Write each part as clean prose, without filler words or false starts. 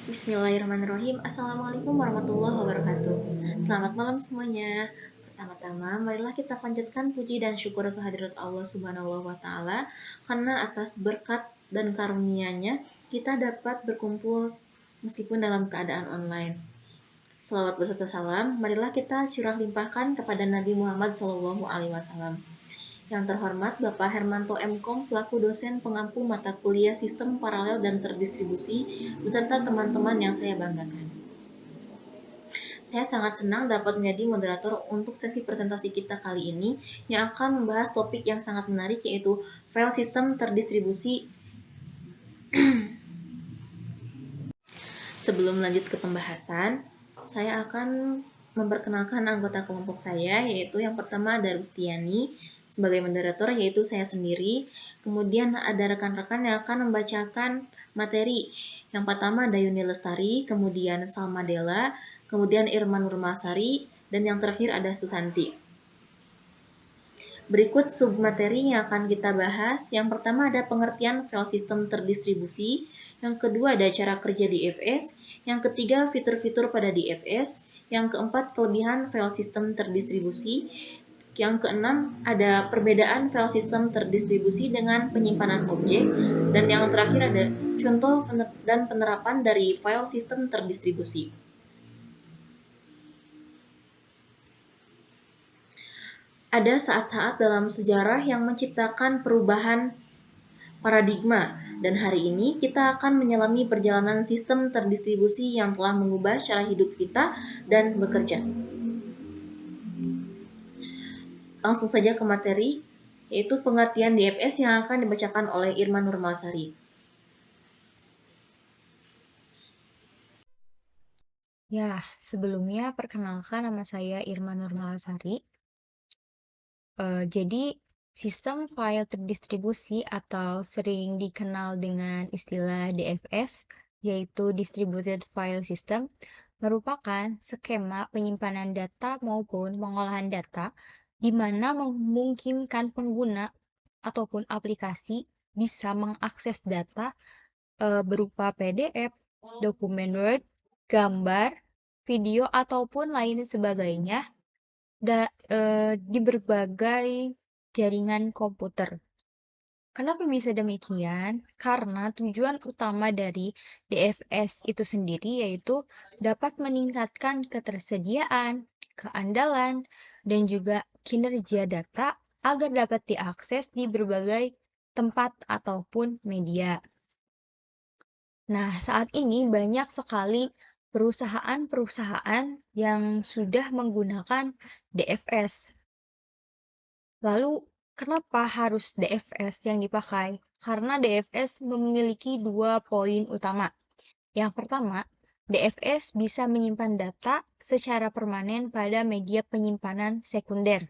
Bismillahirrahmanirrahim. Assalamualaikum warahmatullahi wabarakatuh. Selamat malam semuanya. Pertama-tama, marilah kita panjatkan puji dan syukur kehadirat Allah Subhanahu wa taala karena atas berkat dan karunia-Nya kita dapat berkumpul meskipun dalam keadaan online. Salawat beserta salam, marilah kita curah limpahkan kepada Nabi Muhammad SAW. Yang terhormat Bapak Hermanto M.Com selaku dosen pengampu mata kuliah Sistem Paralel dan Terdistribusi beserta teman-teman yang saya banggakan. Saya sangat senang dapat menjadi moderator untuk sesi presentasi kita kali ini yang akan membahas topik yang sangat menarik yaitu file sistem terdistribusi. Sebelum lanjut ke pembahasan, saya akan memperkenalkan anggota kelompok saya, yaitu yang pertama ada Rustiani sebagai moderator, yaitu saya sendiri. Kemudian ada rekan-rekan yang akan membacakan materi. Yang pertama ada Yuni Lestari, kemudian Salma Della, kemudian Irma Nurmasari, dan yang terakhir ada Susanti. Berikut submateri yang akan kita bahas. Yang pertama ada pengertian file sistem terdistribusi. Yang kedua ada cara kerja DFS. Yang ketiga fitur-fitur pada DFS. Yang keempat kelebihan file sistem terdistribusi. Yang keenam ada perbedaan file sistem terdistribusi dengan penyimpanan objek. Dan yang terakhir ada contoh dan penerapan dari file sistem terdistribusi. Ada saat-saat dalam sejarah yang menciptakan perubahan paradigma, dan hari ini kita akan menyelami perjalanan sistem terdistribusi yang telah mengubah cara hidup kita dan bekerja. Langsung saja ke materi, yaitu pengertian DFS yang akan dibacakan oleh Irma Nurmasari. Ya, sebelumnya perkenalkan nama saya Irma Nurmalasari. Jadi, sistem file terdistribusi atau sering dikenal dengan istilah DFS, yaitu Distributed File System, merupakan skema penyimpanan data maupun pengolahan data di mana memungkinkan pengguna ataupun aplikasi bisa mengakses data berupa PDF, dokumen Word, gambar, video, ataupun lain sebagainya di berbagai jaringan komputer. Kenapa bisa demikian? Karena tujuan utama dari DFS itu sendiri yaitu dapat meningkatkan ketersediaan, keandalan, dan juga kinerja data agar dapat diakses di berbagai tempat ataupun media. Nah, saat ini banyak sekali perusahaan-perusahaan yang sudah menggunakan DFS. Lalu, kenapa harus DFS yang dipakai? Karena DFS memiliki dua poin utama. Yang pertama, DFS bisa menyimpan data secara permanen pada media penyimpanan sekunder,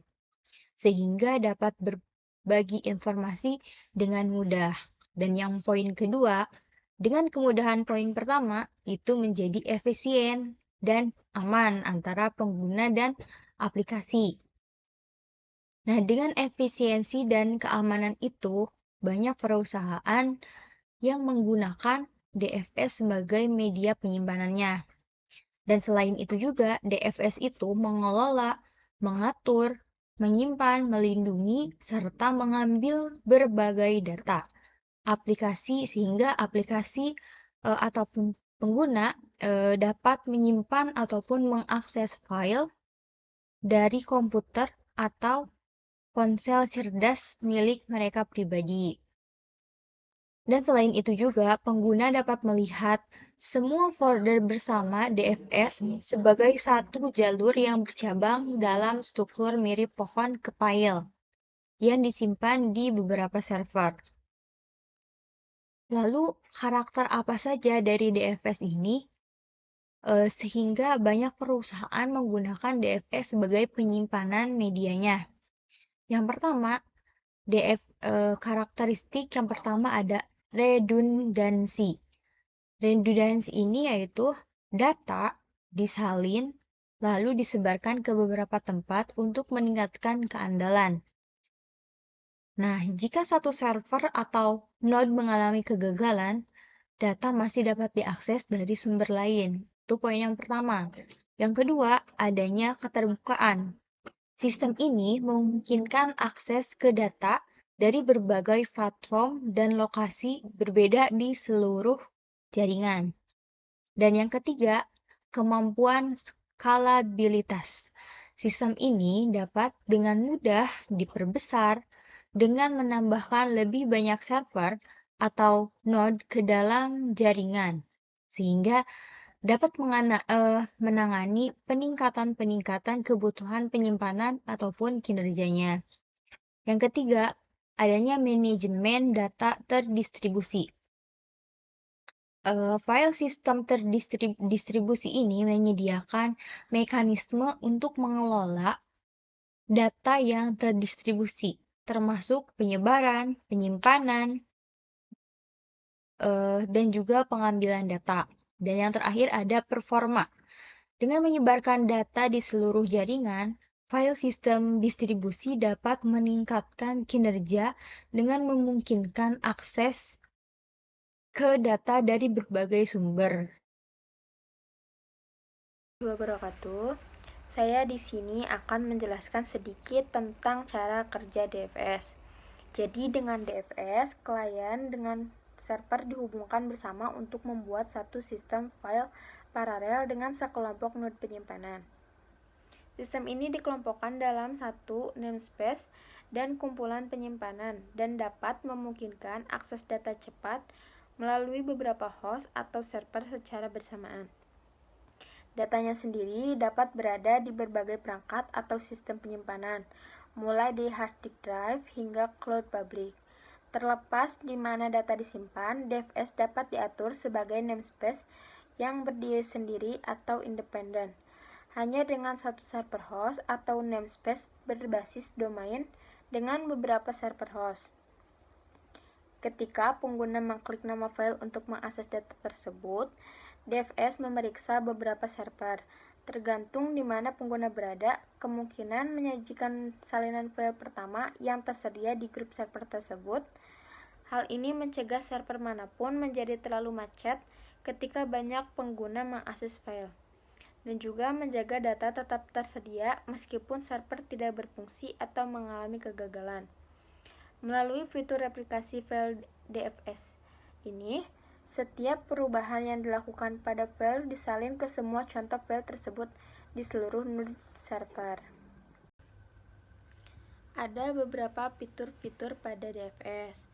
sehingga dapat berbagi informasi dengan mudah. Dan yang poin kedua, dengan kemudahan poin pertama, itu menjadi efisien dan aman antara pengguna dan aplikasi. Nah, dengan efisiensi dan keamanan itu, banyak perusahaan yang menggunakan DFS sebagai media penyimpanannya. Dan selain itu juga, DFS itu mengelola, mengatur, menyimpan, melindungi, serta mengambil berbagai data aplikasi sehingga aplikasi ataupun pengguna dapat menyimpan ataupun mengakses file dari komputer atau ponsel cerdas milik mereka pribadi. Dan selain itu juga, pengguna dapat melihat semua folder bersama DFS sebagai satu jalur yang bercabang dalam struktur mirip pohon kepail yang disimpan di beberapa server. Lalu, karakter apa saja dari DFS ini? Sehingga banyak perusahaan menggunakan DFS sebagai penyimpanan medianya. Yang pertama, karakteristik yang pertama ada redundansi. Redundansi ini yaitu data disalin lalu disebarkan ke beberapa tempat untuk meningkatkan keandalan. Nah, jika satu server atau node mengalami kegagalan, data masih dapat diakses dari sumber lain. Itu poin yang pertama. Yang kedua, adanya keterbukaan. Sistem ini memungkinkan akses ke data dari berbagai platform dan lokasi berbeda di seluruh jaringan. Dan yang ketiga, kemampuan skalabilitas. Sistem ini dapat dengan mudah diperbesar dengan menambahkan lebih banyak server atau node ke dalam jaringan, sehingga dapat menangani peningkatan-peningkatan kebutuhan penyimpanan ataupun kinerjanya. Yang ketiga, adanya manajemen data terdistribusi. File sistem terdistribusi ini menyediakan mekanisme untuk mengelola data yang terdistribusi, termasuk penyebaran, penyimpanan, dan juga pengambilan data. Dan yang terakhir ada performa. Dengan menyebarkan data di seluruh jaringan, file sistem distribusi dapat meningkatkan kinerja dengan memungkinkan akses ke data dari berbagai sumber. Wabarakatuh. Saya di sini akan menjelaskan sedikit tentang cara kerja DFS. Jadi dengan DFS, klien dengan server dihubungkan bersama untuk membuat satu sistem file paralel dengan sekelompok node penyimpanan. Sistem ini dikelompokkan dalam satu namespace dan kumpulan penyimpanan dan dapat memungkinkan akses data cepat melalui beberapa host atau server secara bersamaan. Datanya sendiri dapat berada di berbagai perangkat atau sistem penyimpanan, mulai dari hard disk drive hingga cloud public. Terlepas di mana data disimpan, DFS dapat diatur sebagai namespace yang berdiri sendiri atau independen, hanya dengan satu server host atau namespace berbasis domain dengan beberapa server host. Ketika pengguna mengklik nama file untuk mengakses data tersebut, DFS memeriksa beberapa server. Tergantung di mana pengguna berada, kemungkinan menyajikan salinan file pertama yang tersedia di grup server tersebut. Hal ini mencegah server manapun menjadi terlalu macet ketika banyak pengguna mengakses file, dan juga menjaga data tetap tersedia meskipun server tidak berfungsi atau mengalami kegagalan. Melalui fitur replikasi file DFS ini, setiap perubahan yang dilakukan pada file disalin ke semua contoh file tersebut di seluruh node server. Ada beberapa fitur-fitur pada DFS.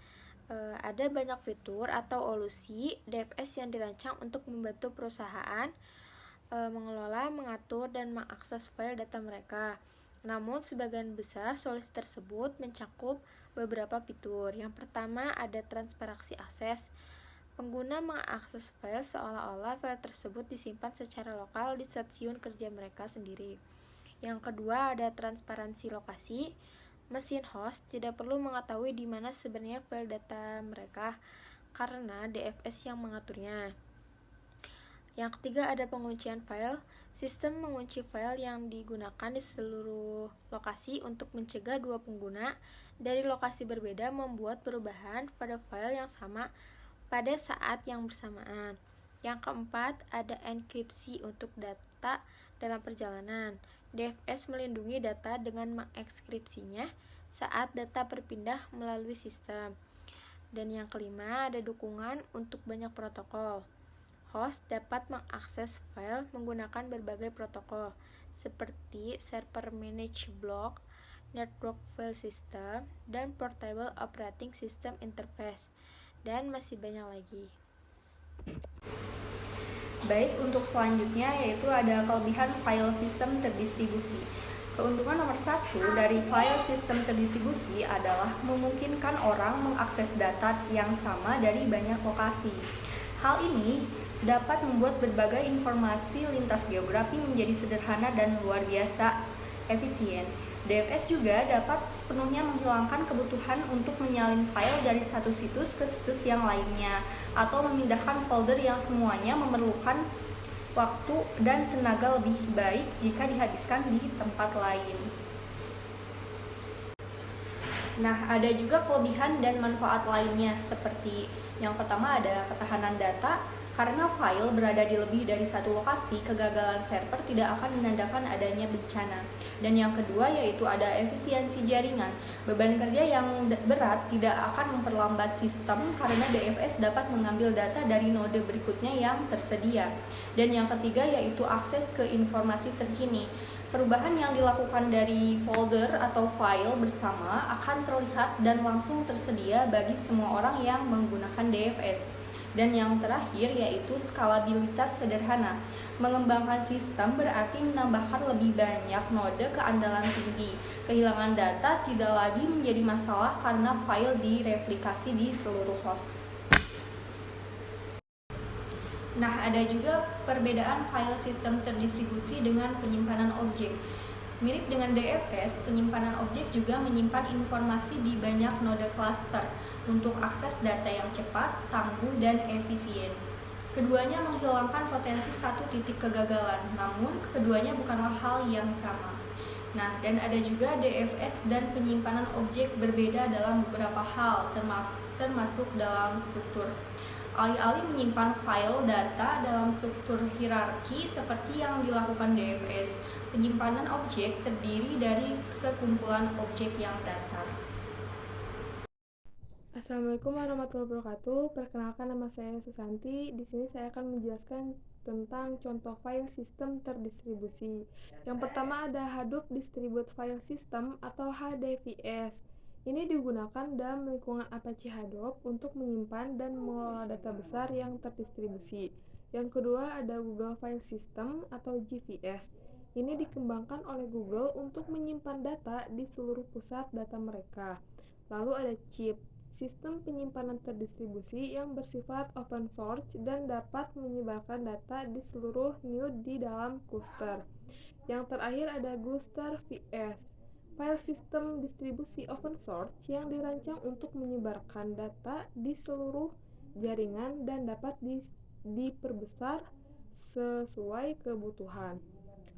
Ada banyak fitur atau solusi DFS yang dirancang untuk membantu perusahaan mengelola, mengatur, dan mengakses file data mereka. Namun, sebagian besar solusi tersebut mencakup beberapa fitur. Yang pertama, ada transparansi akses. Pengguna mengakses file seolah-olah file tersebut disimpan secara lokal di stasiun kerja mereka sendiri. Yang kedua, ada transparansi lokasi. Mesin host tidak perlu mengetahui di mana sebenarnya file data mereka karena DFS yang mengaturnya. Yang ketiga, ada penguncian file. Sistem mengunci file yang digunakan di seluruh lokasi untuk mencegah dua pengguna dari lokasi berbeda membuat perubahan pada file yang sama pada saat yang bersamaan. Yang keempat, ada enkripsi untuk data dalam perjalanan. DFS melindungi data dengan mengekskripsinya saat data berpindah melalui sistem. Dan yang kelima, ada dukungan untuk banyak protokol. Host dapat mengakses file menggunakan berbagai protokol, seperti server managed block, network file system, dan portable operating system interface, dan masih banyak lagi. Baik, untuk selanjutnya yaitu ada kelebihan file sistem terdistribusi. Keuntungan nomor satu dari file sistem terdistribusi adalah memungkinkan orang mengakses data yang sama dari banyak lokasi. Hal ini dapat membuat berbagai informasi lintas geografi menjadi sederhana dan luar biasa efisien. DFS juga dapat sepenuhnya menghilangkan kebutuhan untuk menyalin file dari satu situs ke situs yang lainnya, atau memindahkan folder yang semuanya memerlukan waktu dan tenaga lebih baik jika dihabiskan di tempat lain. Nah, ada juga kelebihan dan manfaat lainnya seperti Yang pertama ada ketahanan data. Karena file berada di lebih dari satu lokasi, kegagalan server tidak akan menandakan adanya bencana. Dan yang kedua yaitu ada efisiensi jaringan. Beban kerja yang berat tidak akan memperlambat sistem karena DFS dapat mengambil data dari node berikutnya yang tersedia. Dan yang ketiga yaitu akses ke informasi terkini. Perubahan yang dilakukan dari folder atau file bersama akan terlihat dan langsung tersedia bagi semua orang yang menggunakan DFS. Dan yang terakhir yaitu skalabilitas sederhana. Mengembangkan sistem berarti menambahkan lebih banyak node keandalan tinggi. Kehilangan data tidak lagi menjadi masalah karena file direplikasi di seluruh host. Nah, ada juga perbedaan file sistem terdistribusi dengan penyimpanan objek. Mirip dengan DFS, penyimpanan objek juga menyimpan informasi di banyak node cluster untuk akses data yang cepat, tangguh, dan efisien. Keduanya menghilangkan potensi satu titik kegagalan, namun keduanya bukanlah hal yang sama. Nah, dan ada juga DFS dan penyimpanan objek berbeda dalam beberapa hal, termasuk dalam struktur. Alih-alih menyimpan file data dalam struktur hierarki seperti yang dilakukan DFS, penyimpanan objek terdiri dari sekumpulan objek yang datar. Assalamualaikum warahmatullahi wabarakatuh. Perkenalkan, nama saya Susanti. Di sini saya akan menjelaskan tentang contoh file sistem terdistribusi. Yang pertama ada Hadoop Distributed File System atau HDFS. Ini digunakan dalam lingkungan Apache Hadoop untuk menyimpan dan mengelola data besar yang terdistribusi. Yang kedua ada Google File System atau GFS. Ini dikembangkan oleh Google untuk menyimpan data di seluruh pusat data mereka. Lalu ada Chip, sistem penyimpanan terdistribusi yang bersifat open source dan dapat menyebarkan data di seluruh node di dalam cluster. Yang terakhir ada Gluster VS, file sistem distribusi open source yang dirancang untuk menyebarkan data di seluruh jaringan dan dapat diperbesar sesuai kebutuhan.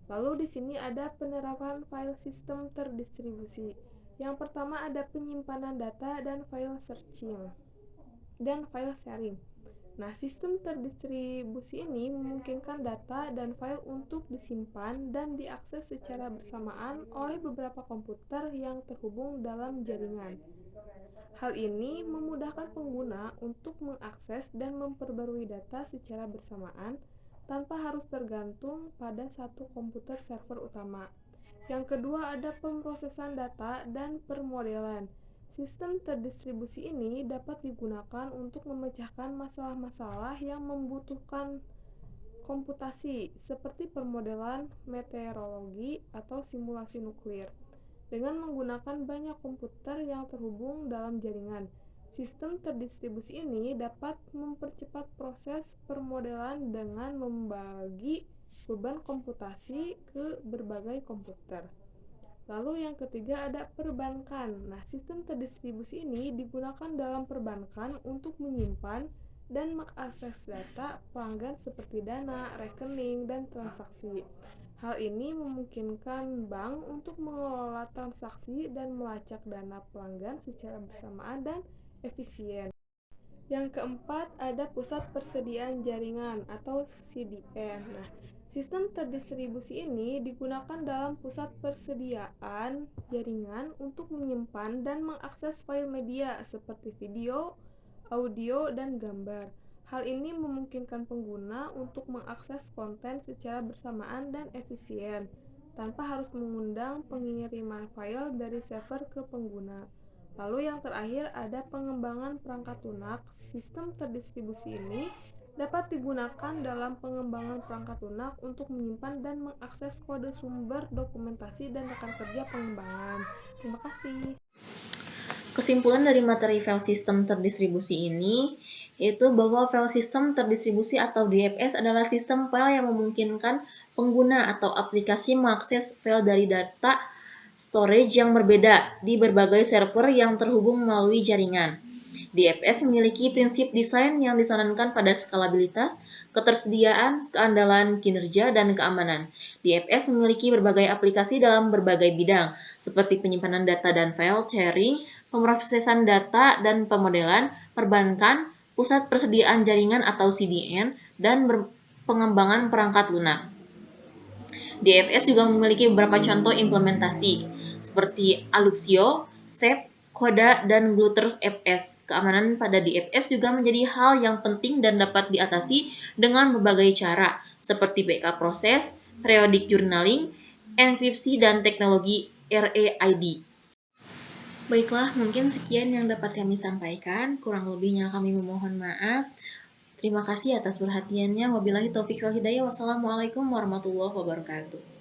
Lalu di sini ada penerapan file sistem terdistribusi. Yang pertama ada penyimpanan data dan file searching dan file sharing. Nah, sistem terdistribusi ini memungkinkan data dan file untuk disimpan dan diakses secara bersamaan oleh beberapa komputer yang terhubung dalam jaringan. Hal ini memudahkan pengguna untuk mengakses dan memperbarui data secara bersamaan tanpa harus tergantung pada satu komputer server utama. Yang kedua ada pemrosesan data dan permodelan. Sistem terdistribusi ini dapat digunakan untuk memecahkan masalah-masalah yang membutuhkan komputasi seperti permodelan meteorologi atau simulasi nuklir. Dengan menggunakan banyak komputer yang terhubung dalam jaringan, sistem terdistribusi ini dapat mempercepat proses permodelan dengan membagi beban komputasi ke berbagai komputer. Lalu yang ketiga ada perbankan. Nah, sistem terdistribusi ini digunakan dalam perbankan untuk menyimpan dan mengakses data pelanggan seperti dana, rekening, dan transaksi. Hal ini memungkinkan bank untuk mengelola transaksi dan melacak dana pelanggan secara bersamaan dan efisien. Yang keempat ada pusat persediaan jaringan atau CDN. Nah, sistem terdistribusi ini digunakan dalam pusat persediaan jaringan untuk menyimpan dan mengakses file media seperti video, audio, dan gambar. Hal ini memungkinkan pengguna untuk mengakses konten secara bersamaan dan efisien, tanpa harus mengundang pengiriman file dari server ke pengguna. Lalu yang terakhir ada pengembangan perangkat lunak. Sistem terdistribusi ini dapat digunakan dalam pengembangan perangkat lunak untuk menyimpan dan mengakses kode sumber dokumentasi dan rekan kerja pengembangan. Terima kasih. Kesimpulan dari materi file system terdistribusi ini yaitu bahwa file system terdistribusi atau DFS adalah sistem file yang memungkinkan pengguna atau aplikasi mengakses file dari data storage yang berbeda di berbagai server yang terhubung melalui jaringan. DFS memiliki prinsip desain yang disarankan pada skalabilitas, ketersediaan, keandalan, kinerja, dan keamanan. DFS memiliki berbagai aplikasi dalam berbagai bidang, seperti penyimpanan data dan file sharing, pemrosesan data dan pemodelan, perbankan, pusat persediaan jaringan atau CDN, dan pengembangan perangkat lunak. DFS juga memiliki beberapa contoh implementasi, seperti Alluxio, SEP, Coda, dan Glutters FS. Keamanan pada DFS juga menjadi hal yang penting dan dapat diatasi dengan berbagai cara, seperti backup proses, periodic journaling, enkripsi, dan teknologi RAID. Baiklah, mungkin sekian yang dapat kami sampaikan. Kurang lebihnya kami memohon maaf. Terima kasih atas perhatiannya. Wabillahi taufiq wal hidayah. Wassalamualaikum warahmatullahi wabarakatuh.